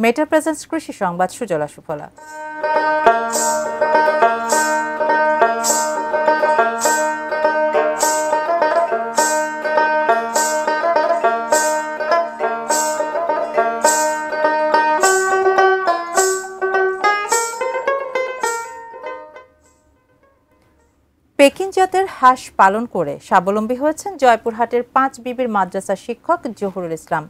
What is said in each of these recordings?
মেটা presence কৃষি সংবাদ সুজলা সুফলা। Packing জাতের হাঁস পালন করে স্বাবলম্বী হয়েছেন জয়পুরহাটের 5 বিবির মাদ্রাসার শিক্ষক জহুরুল ইসলাম।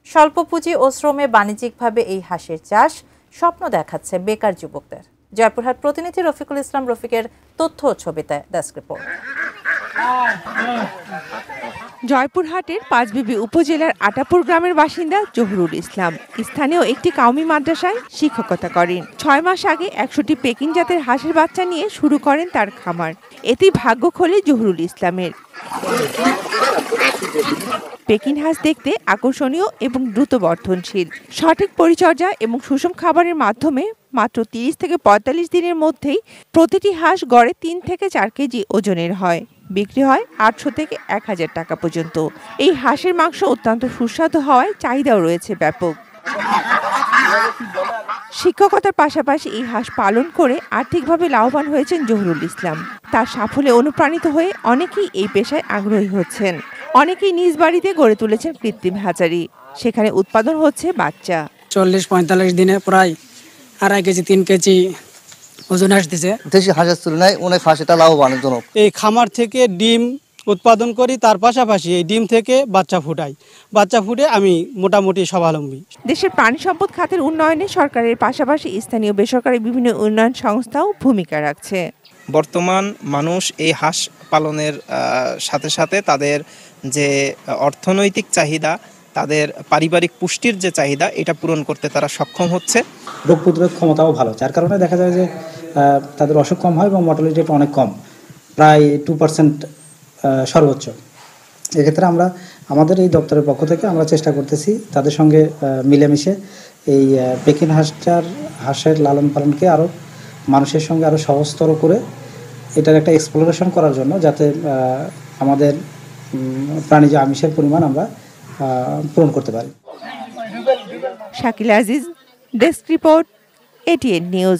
স্বল্প পুঁজি ও শ্রমে বাণিজ্যিকভাবে এই হাঁসের চাষ স্বপ্ন দেখাচ্ছে বেকার যুবকদের। জয়পুরহাট প্রতিনিধি রফিকুল ইসলাম রফিকের তথ্য ও ছবিতে ডেস্ক রিপোর্ট। জয়পুরহাটের 5 বিবি উপজেলার আটাপুর গ্রামের বাসিন্দা জহুরুল ইসলাম স্থানীয় একটি কাউমি মাদ্রাসায় শিক্ষকতা করেন। 6 মাস আগে 100টি পেকিং জাতের হাঁসের বাচ্চা নিয়ে শুরু করেন তার খামার। এতেই ভাগ্য খোলে জহুরুল ইসলামের। পেকিং হাঁস দেখতে আকর্ষণীয় এবং দ্রুত বর্ধনশীল। সঠিক পরিচর্যা এবং সুষম খাবারের মাধ্যমে মাত্র 30 থেকে 45 দিনের মধ্যেই প্রতিটি হাঁস গড়ে 3 থেকে 4 কেজি ওজনের হয়। বিক্রি হয় 800 থেকে 1000 টাকা পর্যন্ত। এই হাঁসের মাংস অত্যন্ত সুস্বাদু হওয়ায় চাহিদাও রয়েছে ব্যাপক। শিক্ষকতার পাশাপাশি এই হাঁস পালন করে আর্থিকভাবে লাভবান হয়েছেন জহুরুল ইসলাম। তার সাফল্যে অনুপ্রাণিত হয়ে অনেকেই এই পেশায় আগ্রহী হচ্ছেন। অনেকেই নিজ বাড়িতে গড়ে তুলেছেন কৃত্রিম হ্যাচারি। সেখানে উৎপাদন হচ্ছে বাচ্চা। 40-45 দিনে প্রায় 2.5 কেজি 3 কেজি ওজন আসতেছে। দেশি হাঁসের তুলনায় অনেক হাঁস এটা লাভবানজনক। এই খামার থেকে ডিম উৎপাদন করি, তার পাশাপাশি এই ডিম থেকে বাচ্চা ফুটাই। বাচ্চা ফুটে আমি মোটামুটি স্বাবলম্বী। দেশের প্রাণী সম্পদ খাতের উন্নয়নে সরকারের পাশাপাশি স্থানীয় বেসরকারি বিভিন্ন উন্নয়ন সংস্থাও ভূমিকা রাখছে। বর্তমান মানুষ এই হাঁস পালনের সাথে সাথে তাদের যে অর্থনৈতিক চাহিদা, তাদের পারিবারিক পুষ্টির যে চাহিদা, এটা পূরণ করতে তারা সক্ষম হচ্ছে। রোগ প্রতিরোধ ক্ষমতাও ভালো, যার কারণে দেখা যায় যে তাদের অসুখ কম হয় এবং মর্টালিটি রেট অনেক কম, প্রায় 2% সর্বোচ্চ। এক্ষেত্রে আমরা আমাদের এই দপ্তরের পক্ষ থেকে আমরা চেষ্টা করতেছি তাদের সঙ্গে মিলেমিশে এই পেকিং হাঁসের লালন পালনকে আরও মানুষের সঙ্গে আরও সহজতর করে এটার একটা এক্সপ্লোরেশন করার জন্য, যাতে আমাদের প্রাণীজ আমিষের পরিমাণ আমরা পূরণ করতে পারি। Shakil Aziz, desk report, ATN news.